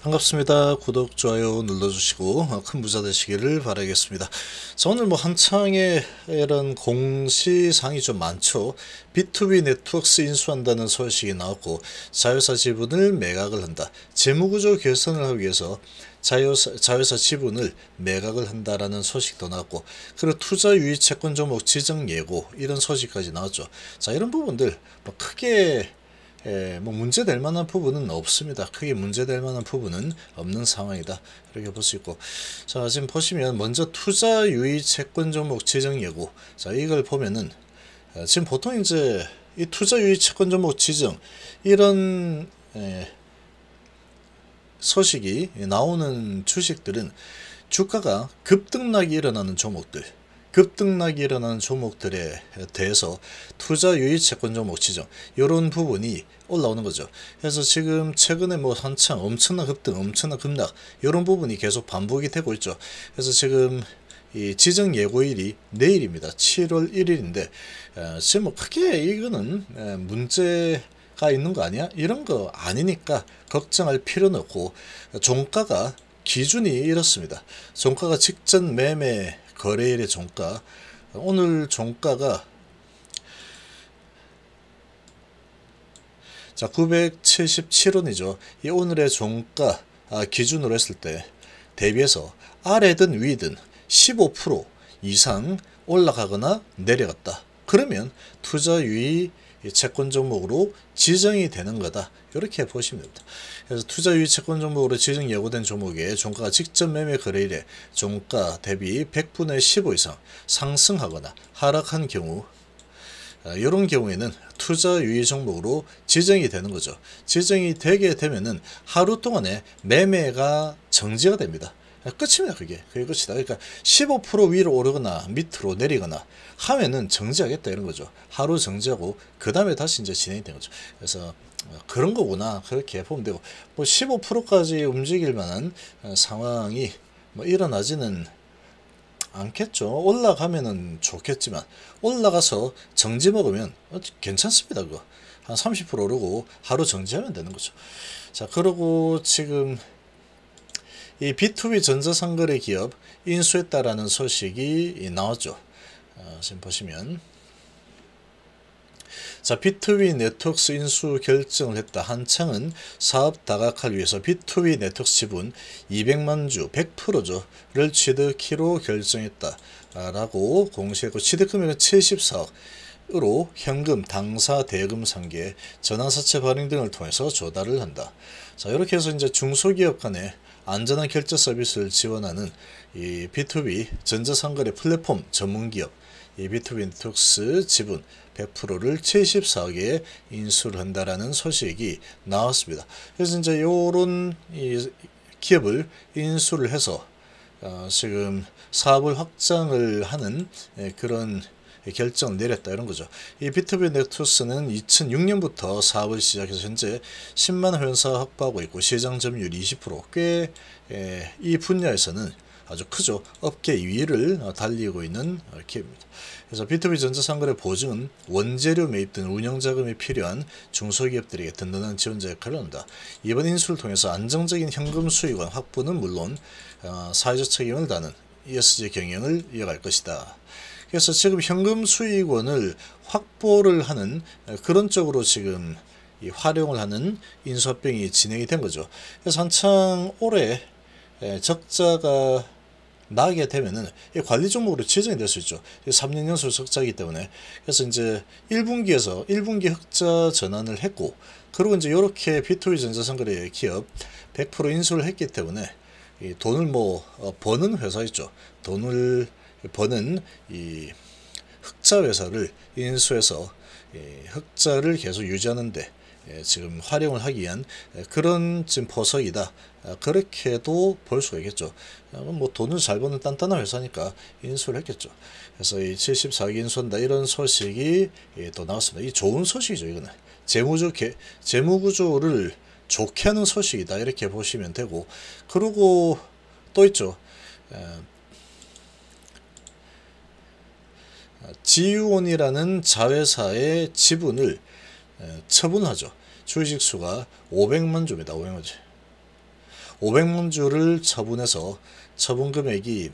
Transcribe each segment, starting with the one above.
반갑습니다. 구독, 좋아요 눌러주시고 큰 부자 되시기를 바라겠습니다. 자, 오늘 한창의 이런 공시사항이 좀 많죠. B2B 네트워크스 인수한다는 소식이 나왔고, 자회사 지분을 매각을 한다. 재무구조 개선을 하기 위해서 자회사 지분을 매각을 한다라는 소식도 나왔고, 그리고 투자 유의 채권 종목 지정 예고 이런 소식까지 나왔죠. 자, 이런 부분들 크게 문제될 만한 부분은 없습니다. 크게 문제될 만한 부분은 없는 상황이다. 이렇게 볼 수 있고, 자, 지금 보시면 먼저 투자 유의 채권 종목 지정 예고. 자, 이걸 보면은 지금 보통 이제 이 투자 유의 채권 종목 지정 이런 소식이 나오는 주식들은 주가가 급등락이 일어나는 종목들에 대해서 투자 유의 채권 종목 지정 이런 부분이 올라오는 거죠. 그래서 지금 최근에 한창 엄청난 급등, 엄청난 급락 이런 부분이 계속 반복이 되고 있죠. 그래서 지금 이 지정 예고일이 내일입니다. 7월 1일인데 지금 크게 이거는 문제가 있는 거 아니야? 이런 거 아니니까 걱정할 필요는 없고, 종가가 기준이 이렇습니다. 종가가 직전 매매 거래일의 종가, 오늘 종가가 977원이죠. 이 오늘의 종가 기준으로 했을 때 대비해서 아래든 위든 15% 이상 올라가거나 내려갔다. 그러면 투자 유의 채권 종목으로 지정이 되는 거다. 이렇게 보시면 됩니다. 그래서 투자 유의 채권 종목으로 지정 예고된 종목의 종가가 직전 매매 거래일에 종가 대비 100분의 15 이상 상승하거나 하락한 경우, 이런 경우에는 투자 유의 종목으로 지정이 되는 거죠. 지정이 되게 되면은 하루 동안에 매매가 정지가 됩니다. 끝입니다. 그게 끝이다. 그러니까 15% 위로 오르거나 밑으로 내리거나 하면은 정지하겠다 이런 거죠. 하루 정지하고 그 다음에 다시 이제 진행이 되는 거죠. 그래서 그런 거구나, 그렇게 보면 되고, 15%까지 움직일 만한 상황이 일어나지는 않겠죠. 올라가면은 좋겠지만 올라가서 정지 먹으면 괜찮습니다. 그거 한 30% 오르고 하루 정지하면 되는 거죠. 자, 그리고 지금 이 B2B 전자상거래 기업 인수했다라는 소식이 나왔죠. 지금 보시면, 자, B2B 네트워크스 인수 결정을 했다. 한창은 사업 다각화를 위해서 B2B 네트워크스 지분 200만 주 100%를 취득키로 결정했다 라고 공시했고, 취득금액은 74억으로 현금, 당사 대금 상계, 전환사채 발행 등을 통해서 조달을 한다. 자, 이렇게 해서 이제 중소기업 간에 안전한 결제 서비스를 지원하는 이 B2B 전자상거래 플랫폼 전문기업 이 B2B 네트워크스 지분 100%를 74억에 인수를 한다라는 소식이 나왔습니다. 그래서 이제 요런 기업을 인수를 해서 지금 사업을 확장을 하는 그런 결정을 내렸다 이런 거죠. 이 B2B 네트워크스는 2006년부터 사업을 시작해서 현재 10만 회원사 확보하고 있고, 시장 점유율 20%, 꽤 이 분야에서는 아주 크죠. 업계 2위를 달리고 있는 기업입니다. 그래서 B2B 전자상거래 보증은 원재료 매입 등 운영자금이 필요한 중소기업들에게 든든한 지원자 역할을 한다. 이번 인수를 통해서 안정적인 현금 수익원 확보는 물론 사회적 책임을 다하는 ESG 경영을 이어갈 것이다. 그래서 지금 현금 수익원을 확보를 하는 그런 쪽으로 지금 활용을 하는 인수합병이 진행이 된 거죠. 그래서 한창 올해 적자가 나게 되면은 관리 종목으로 지정이 될 수 있죠. 3년 연속 적자이기 때문에. 그래서 이제 1분기 흑자 전환을 했고, 그리고 이제 이렇게 B2B 전자상거래 기업 100% 인수를 했기 때문에 이 돈을 버는 회사 있죠. 돈을 버는 이 흑자 회사를 인수해서 흑자를 계속 유지하는데 지금 활용을 하기 위한 그런 지금 포석이다. 그렇게도 볼 수가 있겠죠. 돈을 잘 버는 단단한 회사니까 인수를 했겠죠. 그래서 이 74억 인수한다 이런 소식이 또 나왔습니다. 이 좋은 소식이죠. 이거는 재무구조를 좋게 하는 소식이다 이렇게 보시면 되고, 그리고 또 있죠. 지유온이라는 자회사의 지분을 처분하죠. 주식수가 500만 주입니다. 500만 주. 500만 주를 처분해서 처분 금액이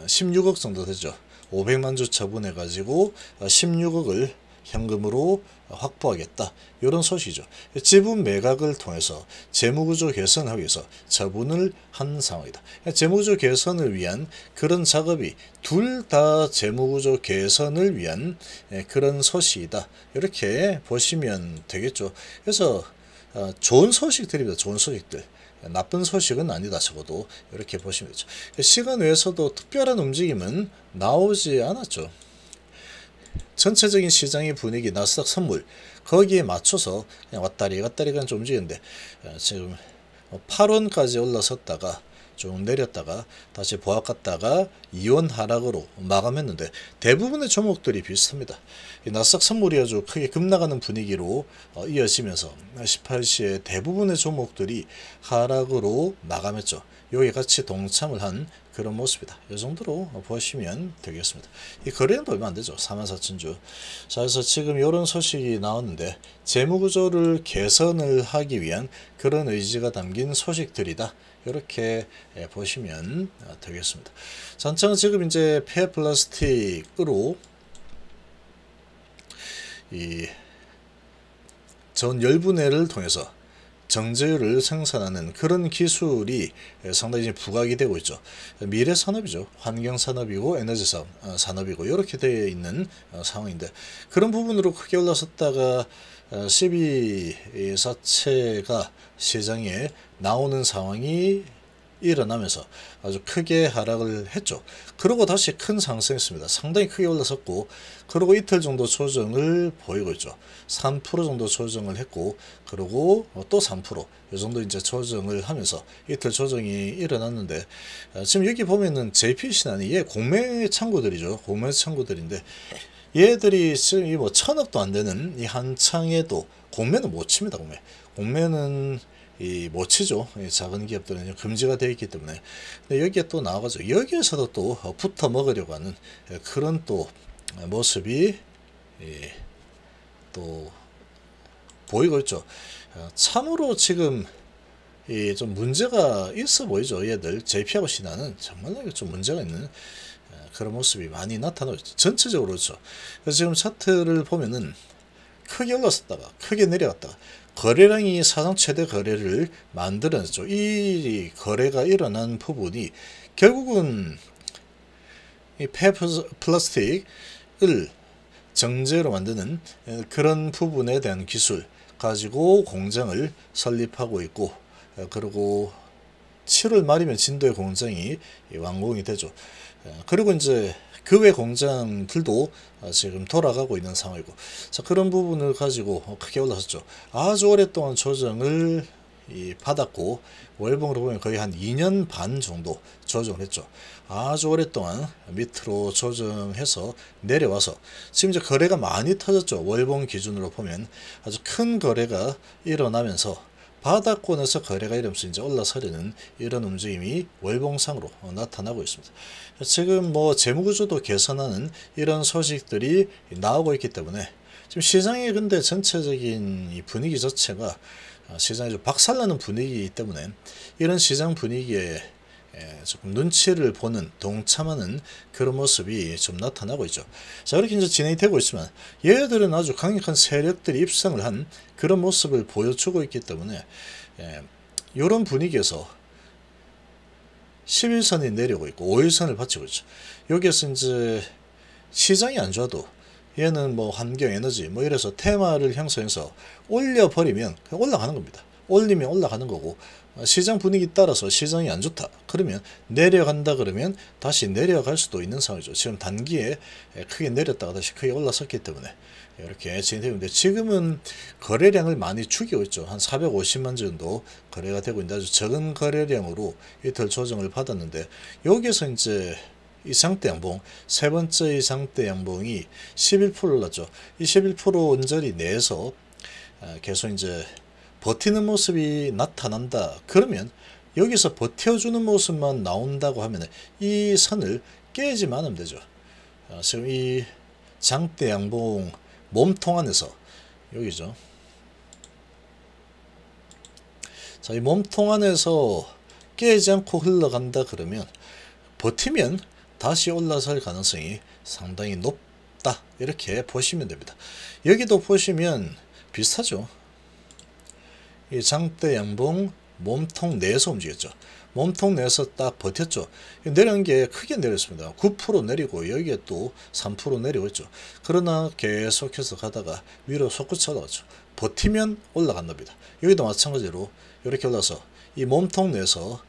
16억 정도 되죠. 500만 주 처분해 가지고 16억을 현금으로 확보하겠다. 이런 소식이죠. 지분 매각을 통해서 재무구조 개선하기 위해서 처분을 한 상황이다. 재무구조 개선을 위한 그런 작업이 둘 다 재무구조 개선을 위한 그런 소식이다. 이렇게 보시면 되겠죠. 그래서 좋은 소식들입니다. 좋은 소식들. 나쁜 소식은 아니다. 적어도 이렇게 보시면 되죠. 시간 외에서도 특별한 움직임은 나오지 않았죠. 전체적인 시장의 분위기, 나스닥 선물 거기에 맞춰서 그냥 왔다리 갔다리 그냥 좀 움직이는데 지금 8원까지 올라섰다가 좀 내렸다가 다시 보합 갔다가 2원 하락으로 마감했는데 대부분의 종목들이 비슷합니다. 나스닥 선물이 아주 크게 급락하는 분위기로 이어지면서 18시에 대부분의 종목들이 하락으로 마감했죠. 여기 같이 동참을 한 그런 모습이다. 이 정도로 보시면 되겠습니다. 이 거래량도 얼마 안 되죠. 44,000주. 자, 그래서 지금 이런 소식이 나왔는데 재무구조를 개선을 하기 위한 그런 의지가 담긴 소식들이다. 이렇게 보시면 되겠습니다. 전창은 지금 이제 폐 플라스틱으로 이 전 열분해를 통해서 정제유를 생산하는 그런 기술이 상당히 부각이 되고 있죠. 미래 산업이죠. 환경 산업이고 에너지 산업이고 이렇게 되어 있는 상황인데 그런 부분으로 크게 올라섰다가 12사채가 시장에 나오는 상황이 일어나면서 아주 크게 하락을 했죠. 그러고 다시 큰 상승했습니다. 상당히 크게 올라섰고 그리고 이틀 정도 조정을 보이고 있죠. 3% 정도 조정을 했고 그리고 또 3%, 이 정도 이제 조정을 하면서 이틀 조정이 일어났는데 지금 여기 보면은 JPC는 얘 공매 창구들이죠. 공매 창구들인데 얘들이 지금 이 뭐 1000억도 안 되는 이 한창에도 공매는 못 칩니다. 공매는 못 치죠. 작은 기업들은 금지가 되어 있기 때문에. 근데 여기에 또 나와가지고 여기에서도 또 붙어 먹으려고 하는 그런 또 모습이 또 보이고 있죠. 참으로 지금 좀 문제가 있어 보이죠. 얘들 JP하고 신한은 정말 좀 문제가 있는 그런 모습이 많이 나타나고 있죠. 전체적으로 그렇죠. 그래서 지금 차트를 보면은 크게 올랐었다가 크게 내려갔다가 거래량이 사상 최대 거래를 만들어냈죠. 이 거래가 일어난 부분이 결국은 이 플라스틱을 정제로 만드는 그런 부분에 대한 기술 가지고 공장을 설립하고 있고 그리고 7월 말이면 진도의 공장이 완공이 되죠. 그리고 이제 그 외 공장들도 지금 돌아가고 있는 상황이고 자 그런 부분을 가지고 크게 올라섰죠. 아주 오랫동안 조정을 받았고 월봉으로 보면 거의 한 2년 반 정도 조정을 했죠. 아주 오랫동안 밑으로 조정해서 내려와서 지금 이제 거래가 많이 터졌죠. 월봉 기준으로 보면 아주 큰 거래가 일어나면서 바닥권에서 거래가 이러면서 이제 올라서려는 이런 움직임이 월봉상으로 나타나고 있습니다. 지금 뭐 재무구조도 개선하는 이런 소식들이 나오고 있기 때문에 지금 시장의 근데 전체적인 이 분위기 자체가 시장이 좀 박살나는 분위기이기 때문에 이런 시장 분위기에 조금 눈치를 보는 동참하는 그런 모습이 좀 나타나고 있죠. 자 이렇게 이제 진행이 되고 있지만 얘들은 아주 강력한 세력들이 입성을 한 그런 모습을 보여주고 있기 때문에 이런 분위기에서 11선이 내려오고 있고 5일선을 받치고 있죠. 여기에서 이제 시장이 안 좋아도 얘는 뭐 환경 에너지 뭐 이래서 테마를 형성해서 올려버리면 그냥 올라가는 겁니다. 올리면 올라가는 거고 시장 분위기 따라서 시장이 안 좋다 그러면 내려간다 그러면 다시 내려갈 수도 있는 상황이죠. 지금 단기에 크게 내렸다가 다시 크게 올라섰기 때문에 이렇게 진행되는데 지금은 거래량을 많이 죽이고 있죠. 한 450만 정도 거래가 되고 있는데 아주 적은 거래량으로 이틀 조정을 받았는데 여기서 이제 이상대 양봉 세 번째 이상대 양봉이 11% 올랐죠. 이 11% 온전히 내서 계속 이제 버티는 모습이 나타난다. 그러면 여기서 버텨주는 모습만 나온다고 하면 이 선을 깨지만 하면 되죠. 지금 이 장대 양봉 몸통 안에서 여기죠. 자, 이 몸통 안에서 깨지 않고 흘러간다 그러면 버티면 다시 올라설 가능성이 상당히 높다 이렇게 보시면 됩니다. 여기도 보시면 비슷하죠. 이 장대 양봉 몸통 내에서 움직였죠. 몸통 내에서 딱 버텼죠. 내려온 게 크게 내렸습니다. 9% 내리고 여기에 또 3% 내리고 있죠. 그러나 계속해서 가다가 위로 솟구쳐 올라갔죠. 버티면 올라간답니다. 여기도 마찬가지로 이렇게 올라서 이 몸통 내에서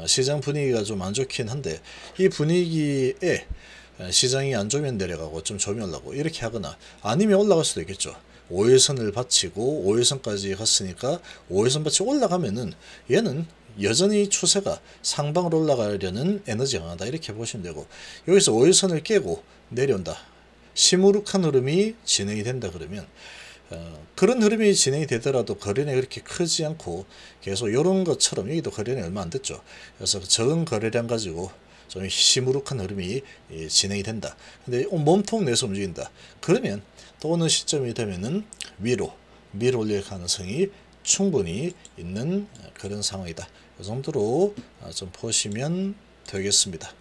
시장 분위기가 좀 안 좋긴 한데 이 분위기에 시장이 안 좋으면 내려가고 좀 좋으면 올라가고 이렇게 하거나 아니면 올라갈 수도 있겠죠. 5일선을 받치고 5일선까지 갔으니까 5일선 받치고 올라가면은 얘는 여전히 추세가 상방으로 올라가려는 에너지가 강하다 이렇게 보시면 되고, 여기서 5일선을 깨고 내려온다, 시무룩한 흐름이 진행이 된다 그러면 그런 흐름이 진행이 되더라도 거래량이 그렇게 크지 않고 계속 이런 것처럼, 여기도 거래량이 얼마 안 됐죠. 그래서 적은 거래량 가지고 좀 시무룩한 흐름이 진행이 된다. 근데 몸통 내서 움직인다 그러면 또 어느 시점이 되면은 위로 밀어 올릴 가능성이 충분히 있는 그런 상황이다. 이 정도로 좀 보시면 되겠습니다.